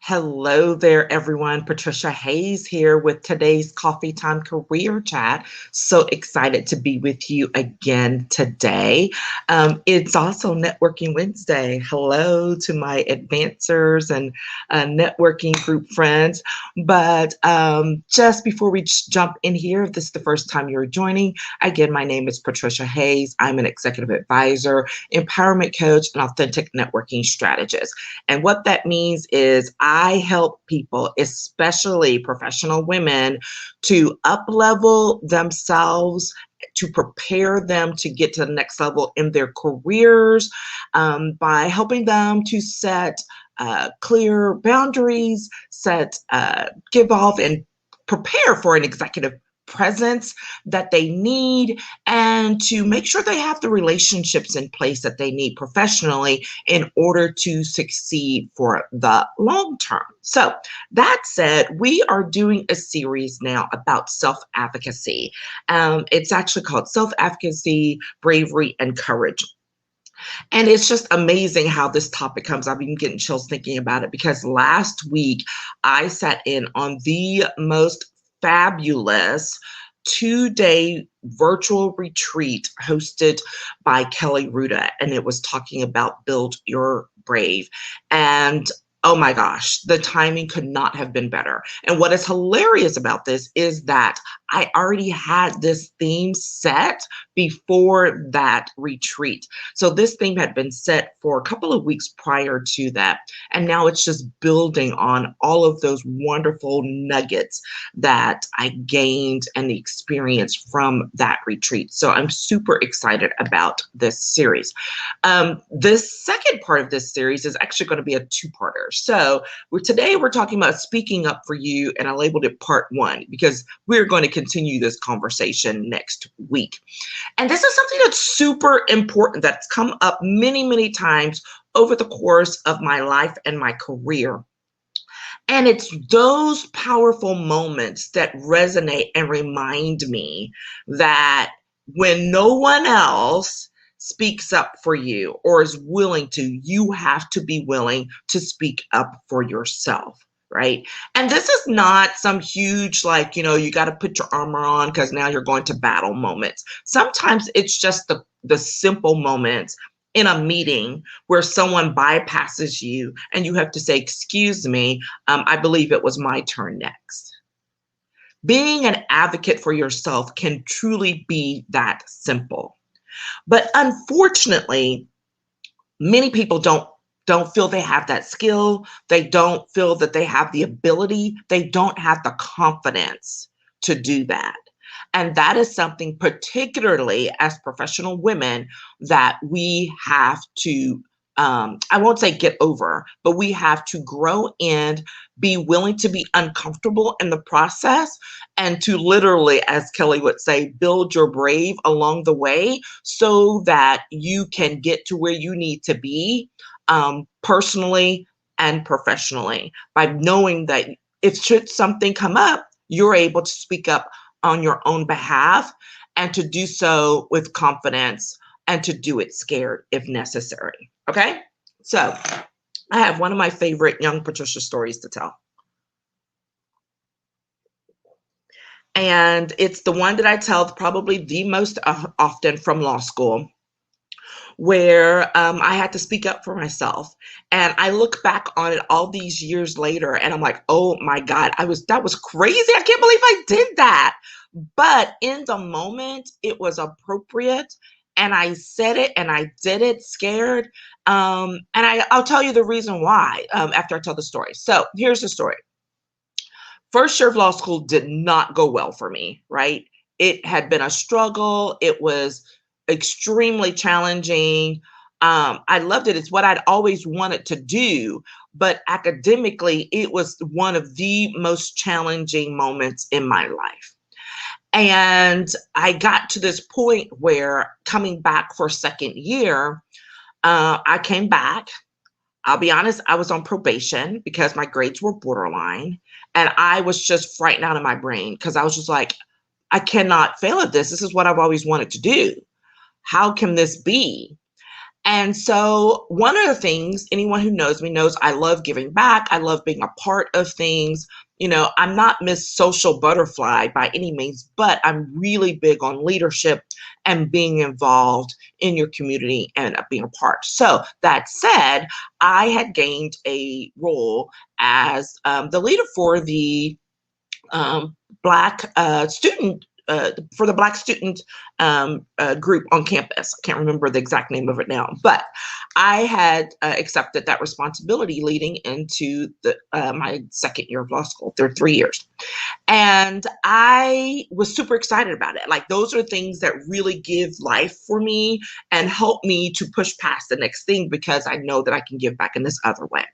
Hello there, everyone. Patricia Hayes here with today's Coffee Time Career Chat. So excited to be with you again today. It's also Networking Wednesday. Hello to my advancers and networking group friends. But just before we jump in here, if this is the first time you're joining, again, my name is Patricia Hayes. I'm an executive advisor, empowerment coach, and authentic networking strategist. And what that means is I help people, especially professional women, to up-level themselves, to prepare them to get to the next level in their careers by helping them to set clear boundaries, give off and prepare for an executive presence that they need, and to make sure they have the relationships in place that they need professionally in order to succeed for the long term. So that said, we are doing a series now about self-advocacy. It's actually called Self-Advocacy, Bravery and Courage. And it's just amazing how this topic comes. I've been getting chills thinking about it because last week I sat in on the most fabulous 2-day virtual retreat hosted by Kelly Ruda, and it was talking about Build Your Brave. And oh my gosh, the timing could not have been better. And what is hilarious about this is that I already had this theme set before that retreat. So this theme had been set for a couple of weeks prior to that. And now it's just building on all of those wonderful nuggets that I gained and experienced from that retreat. So I'm super excited about this series. This second part of this series is actually going to be a two-parter. So today we're talking about speaking up for you, and I labeled it part 1 because we're going to continue this conversation next week. And this is something that's super important that's come up many, many times over the course of my life and my career. And it's those powerful moments that resonate and remind me that when no one else speaks up for you or is willing to, you have to be willing to speak up for yourself. Right. And this is not some huge, you got to put your armor on because now you're going to battle moments. Sometimes it's just the simple moments in a meeting where someone bypasses you and you have to say, excuse me, I believe it was my turn next. Being an advocate for yourself can truly be that simple. But unfortunately, many people don't feel they have that skill. They don't feel that they have the ability. They don't have the confidence to do that. And that is something, particularly as professional women, that we have to, I won't say get over, but we have to grow and be willing to be uncomfortable in the process and to literally, as Kelly would say, build your brave along the way so that you can get to where you need to be personally and professionally, by knowing that if should something come up, you're able to speak up on your own behalf and to do so with confidence and to do it scared if necessary. Okay. So I have one of my favorite young Patricia stories to tell. And it's the one that I tell probably the most often from law school, where I had to speak up for myself. And I look back on it all these years later and I'm like, oh my God, that was crazy. I can't believe I did that. But in the moment, it was appropriate. And I said it and I did it scared. And I'll tell you the reason why after I tell the story. So here's the story. First year of law school did not go well for me, right? It had been a struggle. It was extremely challenging. I loved it. It's what I'd always wanted to do, but academically, it was one of the most challenging moments in my life. And I got to this point where coming back for second year, I came back. I'll be honest, I was on probation because my grades were borderline. And I was just frightened out of my brain because I was just like, I cannot fail at this. This is what I've always wanted to do. How can this be? And so one of the things, anyone who knows me knows I love giving back. I love being a part of things. I'm not Miss Social Butterfly by any means, but I'm really big on leadership and being involved in your community and being a part. So that said, I had gained a role as the leader for the Black student for the Black student group on campus. I can't remember the exact name of it now, but I had accepted that responsibility leading into my second year of law school. There are 3 years. And I was super excited about it. Like, those are things that really give life for me and help me to push past the next thing, because I know that I can give back in this other way.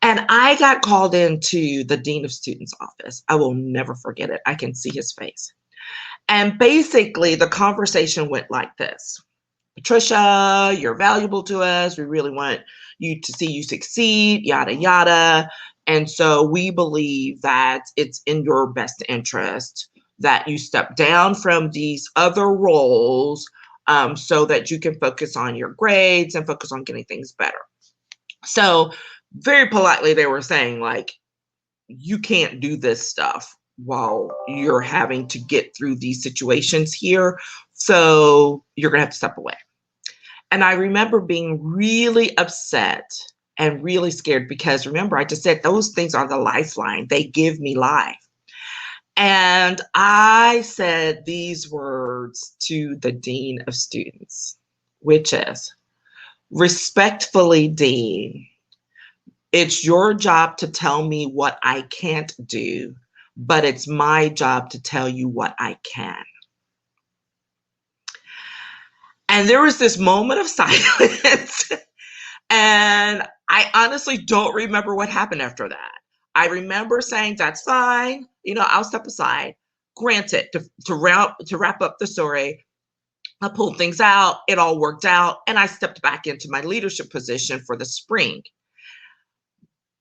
And I got called into the Dean of Students office. I will never forget it. I can see his face. And basically, the conversation went like this: Patricia, you're valuable to us. We really want you to see you succeed, yada, yada. And so we believe that it's in your best interest that you step down from these other roles so that you can focus on your grades and focus on getting things better. So very politely, they were saying, like, you can't do this stuff while you're having to get through these situations here. So you're going to have to step away. And I remember being really upset and really scared, because remember, I just said those things are the lifeline. They give me life. And I said these words to the Dean of Students, which is, respectfully, Dean, it's your job to tell me what I can't do, but it's my job to tell you what I can. And there was this moment of silence. And I honestly don't remember what happened after that. I remember saying, that's fine, I'll step aside. Granted, to wrap up the story, I pulled things out, it all worked out, and I stepped back into my leadership position for the spring.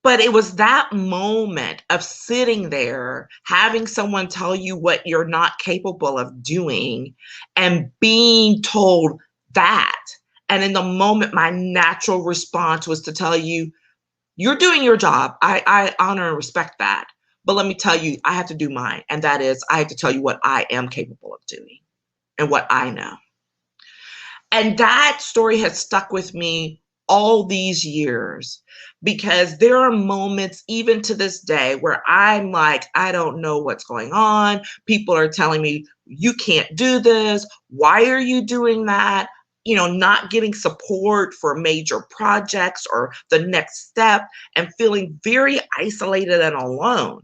But it was that moment of sitting there, having someone tell you what you're not capable of doing, and being told that. And in the moment, my natural response was to tell you, you're doing your job. I honor and respect that. But let me tell you, I have to do mine. And that is, I have to tell you what I am capable of doing and what I know. And that story has stuck with me all these years, because there are moments even to this day where I'm like, I don't know what's going on. People are telling me, you can't do this. Why are you doing that? Not getting support for major projects or the next step, and feeling very isolated and alone.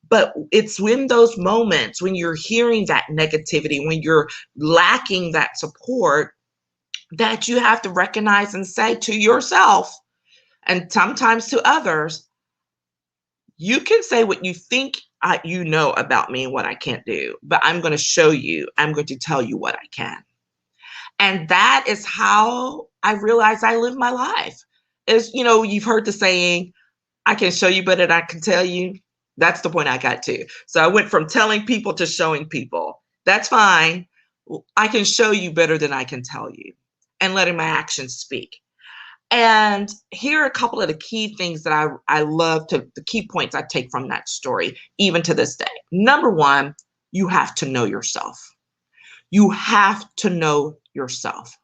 But it's when those moments, when you're hearing that negativity, when you're lacking that support, that you have to recognize and say to yourself, and sometimes to others, you can say what you think you know about me and what I can't do, but I'm going to show you, I'm going to tell you what I can. And that is how I realized I live my life. You've heard the saying, I can show you better than I can tell you. That's the point I got to. So I went from telling people to showing people. That's fine. I can show you better than I can tell you, and letting my actions speak. And here are a couple of the key things that I love the key points I take from that story, even to this day. Number one, you have to know yourself. You have to know yourself.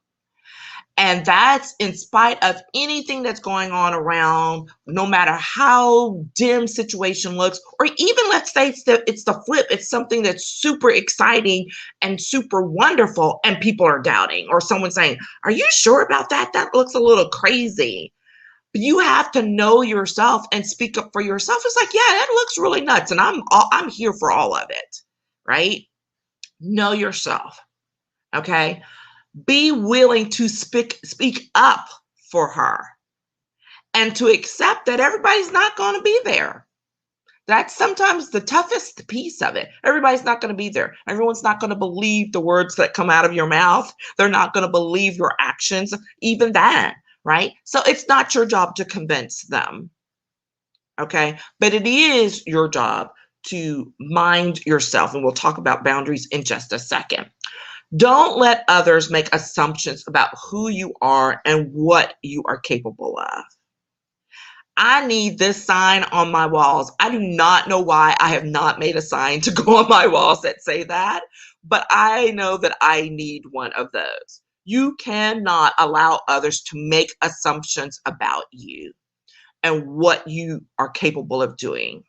And that's in spite of anything that's going on around, no matter how dim situation looks, or even let's say it's the flip. It's something that's super exciting and super wonderful, and people are doubting, or someone saying, are you sure about that? That looks a little crazy. But you have to know yourself and speak up for yourself. It's like, yeah, that looks really nuts, and I'm here for all of it, right? Know yourself, okay? Be willing to speak up for her, and to accept that everybody's not going to be there. That's sometimes the toughest piece of it. Everybody's not going to be there. Everyone's not going to believe the words that come out of your mouth. They're not going to believe your actions, even that, right? So it's not your job to convince them, okay? But it is your job to mind yourself, and we'll talk about boundaries in just a second. Don't let others make assumptions about who you are and what you are capable of. I need this sign on my walls. I do not know why I have not made a sign to go on my walls that say that, but I know that I need one of those. You cannot allow others to make assumptions about you and what you are capable of doing.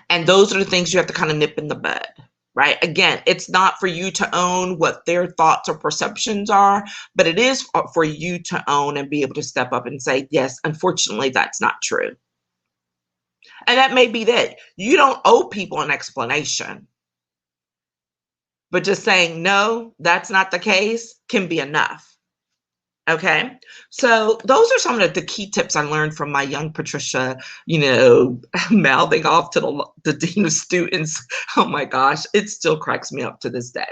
And those are the things you have to kind of nip in the bud, right? Again, it's not for you to own what their thoughts or perceptions are, but it is for you to own and be able to step up and say, yes, unfortunately, that's not true. And that may be that. You don't owe people an explanation, but just saying, no, that's not the case can be enough. Okay. So those are some of the key tips I learned from my young Patricia, mouthing off to the dean of students. Oh my gosh, it still cracks me up to this day.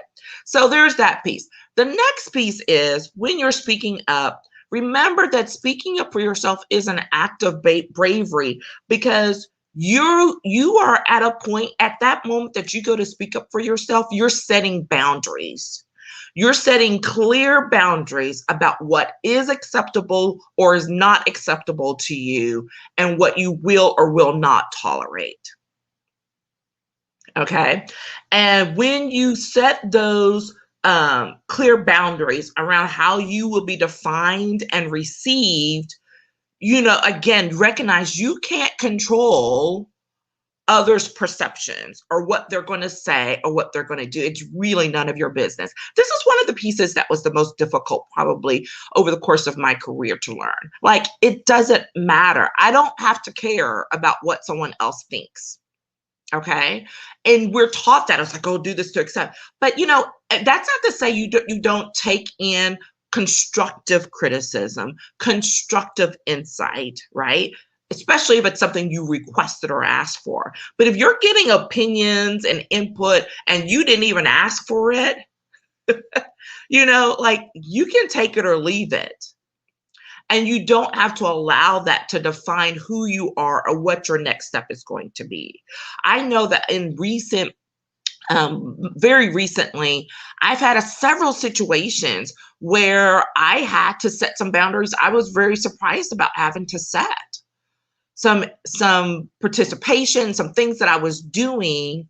So there's that piece. The next piece is when you're speaking up, remember that speaking up for yourself is an act of bravery, because you are at a point at that moment that you go to speak up for yourself, you're setting boundaries. You're setting clear boundaries about what is acceptable or is not acceptable to you and what you will or will not tolerate. Okay. And when you set those clear boundaries around how you will be defined and received, again, recognize you can't control others' perceptions or what they're going to say or what they're going to do. It's really none of your business. This is one of the pieces that was the most difficult probably over the course of my career to learn. Like, it doesn't matter. I don't have to care about what someone else thinks. Okay. And we're taught that. It's like, oh, do this to accept. But, that's not to say you don't take in constructive criticism, constructive insight, right? Especially if it's something you requested or asked for. But if you're getting opinions and input and you didn't even ask for it, you can take it or leave it. And you don't have to allow that to define who you are or what your next step is going to be. I know that in very recently, I've had several situations where I had to set some boundaries I was very surprised about having to set. Some participation, some things that I was doing,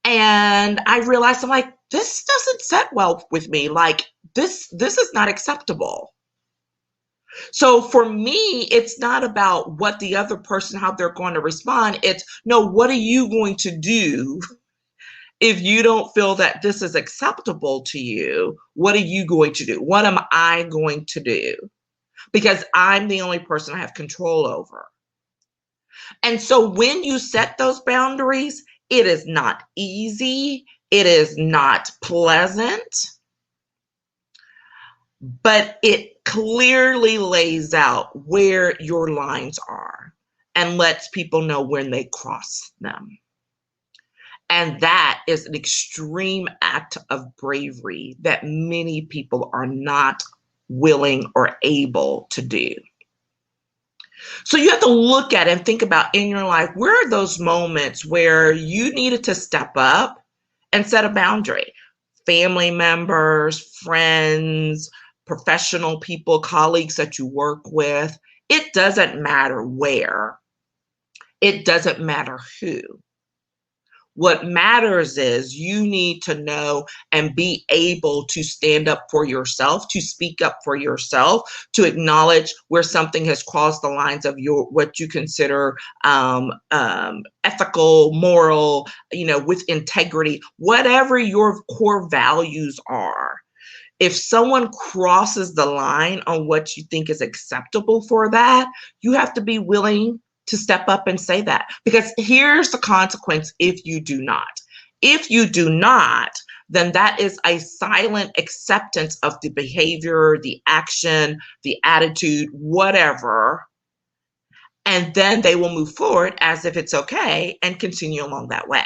and I realized, I'm like, this doesn't set well with me. Like, this is not acceptable. So for me, it's not about what the other person, how they're going to respond. It's, no, what are you going to do if you don't feel that this is acceptable to you? What are you going to do? What am I going to do? Because I'm the only person I have control over. And so when you set those boundaries, it is not easy. It is not pleasant, but it clearly lays out where your lines are and lets people know when they cross them. And that is an extreme act of bravery that many people are not willing or able to do. So you have to look at and think about in your life, where are those moments where you needed to step up and set a boundary? Family members, friends, professional people, colleagues that you work with. It doesn't matter where. It doesn't matter who. What matters is you need to know and be able to stand up for yourself, to speak up for yourself, to acknowledge where something has crossed the lines of what you consider ethical, moral, with integrity, whatever your core values are. If someone crosses the line on what you think is acceptable for that, you have to be willing to step up and say that, because here's the consequence if you do not. If you do not, then that is a silent acceptance of the behavior, the action, the attitude, whatever. And then they will move forward as if it's okay and continue along that way.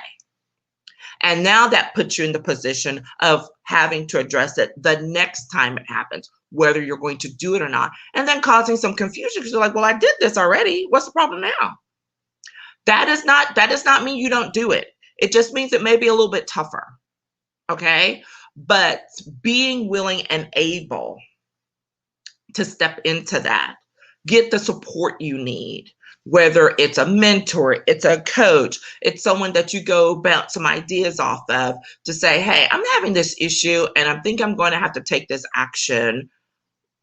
And now that puts you in the position of having to address it the next time it happens, whether you're going to do it or not, and then causing some confusion because you're like, well, I did this already. What's the problem now? That does not mean you don't do it. It just means it may be a little bit tougher. Okay. but being willing and able to step into that, get the support you need, whether it's a mentor, it's a coach, it's someone that you go bounce some ideas off of to say, hey, I'm having this issue and I think I'm going to have to take this action.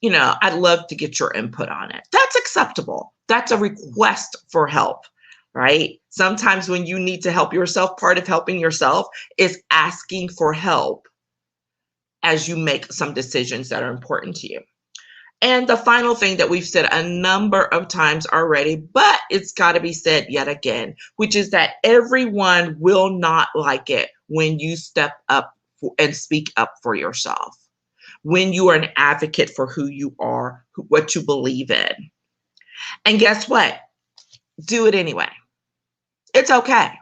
I'd love to get your input on it. That's acceptable. That's a request for help, right? Sometimes when you need to help yourself, part of helping yourself is asking for help as you make some decisions that are important to you. And the final thing that we've said a number of times already, but it's got to be said yet again, which is that everyone will not like it when you step up and speak up for yourself, when you are an advocate for who you are, what you believe in. And guess what? Do it anyway. It's okay.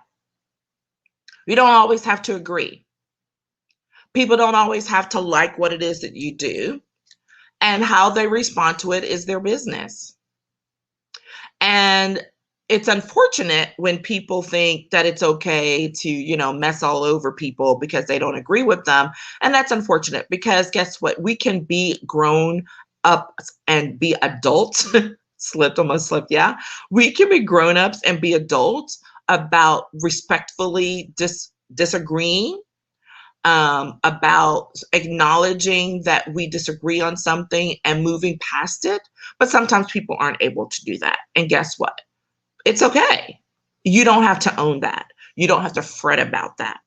You don't always have to agree. People don't always have to like what it is that you do. And how they respond to it is their business. And it's unfortunate when people think that it's okay to, mess all over people because they don't agree with them. And that's unfortunate because guess what? We can be grown up and be adults. Almost slipped. Yeah. We can be grown ups and be adults about respectfully disagreeing. About acknowledging that we disagree on something and moving past it. But sometimes people aren't able to do that. And guess what? It's okay. You don't have to own that. You don't have to fret about that.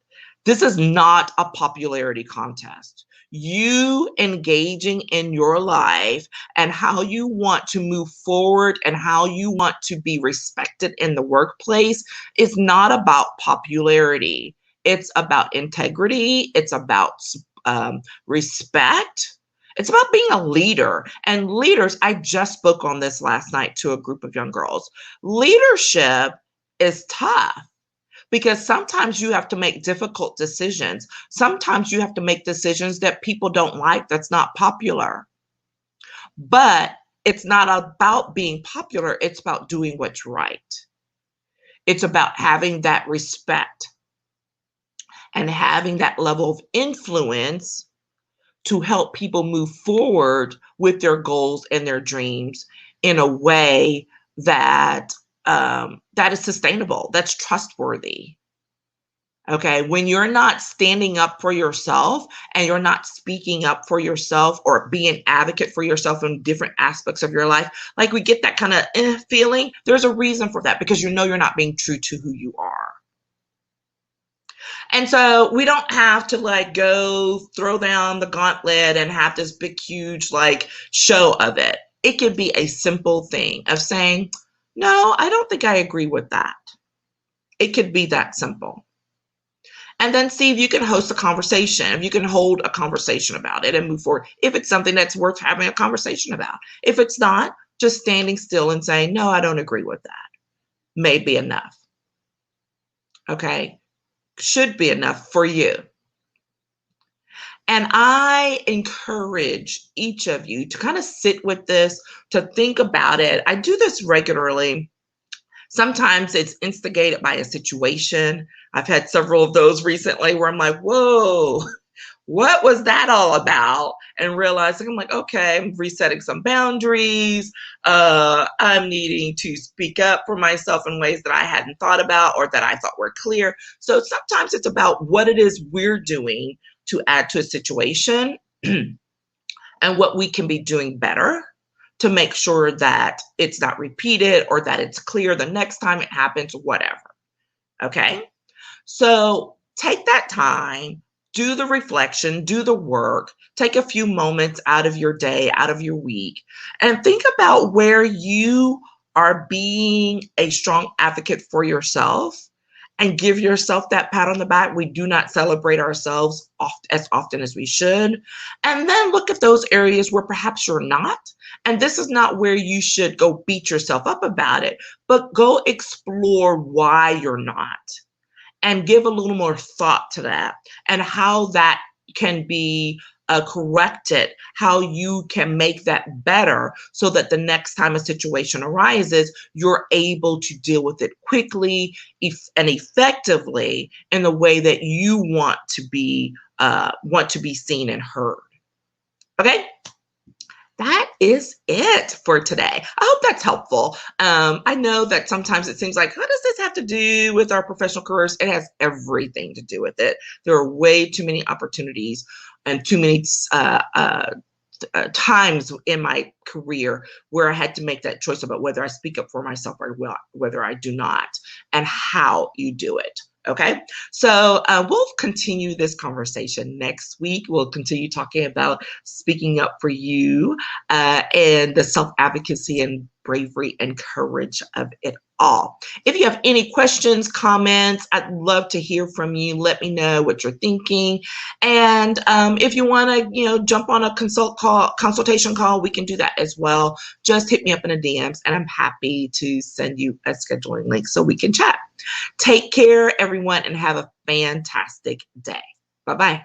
This is not a popularity contest. You engaging in your life and how you want to move forward and how you want to be respected in the workplace is not about popularity. It's about integrity. It's about respect. It's about being a leader. And leaders, I just spoke on this last night to a group of young girls. Leadership is tough because sometimes you have to make difficult decisions. Sometimes you have to make decisions that people don't like, that's not popular. But it's not about being popular. It's about doing what's right. It's about having that respect and having that level of influence to help people move forward with their goals and their dreams in a way that that is sustainable, that's trustworthy. Okay, when you're not standing up for yourself and you're not speaking up for yourself or being an advocate for yourself in different aspects of your life, like we get that kind of feeling, there's a reason for that because you're not being true to who you are. And so we don't have to go throw down the gauntlet and have this big, huge show of it. It could be a simple thing of saying, no, I don't think I agree with that. It could be that simple. And then see if you can host a conversation, if you can hold a conversation about it and move forward. If it's something that's worth having a conversation about. If it's not, just standing still and saying, no, I don't agree with that may be enough. Okay. Should be enough for you. And I encourage each of you to kind of sit with this, to think about it. I do this regularly. Sometimes it's instigated by a situation. I've had several of those recently where I'm like, whoa, what was that all about? And realizing I'm like, okay, I'm resetting some boundaries. I'm needing to speak up for myself in ways that I hadn't thought about or that I thought were clear. So sometimes it's about what it is we're doing to add to a situation and what we can be doing better to make sure that it's not repeated or that it's clear the next time it happens, whatever. Okay. So take that time. Do the reflection, do the work, take a few moments out of your day, out of your week, and think about where you are being a strong advocate for yourself and give yourself that pat on the back. We do not celebrate ourselves as often as we should. And then look at those areas where perhaps you're not. And this is not where you should go beat yourself up about it, but go explore why you're not. And give a little more thought to that and how that can be correct it, how you can make that better so that the next time a situation arises, you're able to deal with it quickly and effectively in the way that you want to be seen and heard. Okay? That is it for today. I hope that's helpful. I know that sometimes it seems like, what does this have to do with our professional careers? It has everything to do with it. There are way too many opportunities and too many times in my career where I had to make that choice about whether I speak up for myself or whether I do not, and how you do it. Okay, so we'll continue this conversation next week. We'll continue talking about speaking up for you and the self-advocacy and bravery and courage of it all. If you have any questions, comments, I'd love to hear from you. Let me know what you're thinking. And if you want to, jump on a consultation call, we can do that as well. Just hit me up in the DMs, and I'm happy to send you a scheduling link so we can chat. Take care, everyone, and have a fantastic day. Bye-bye.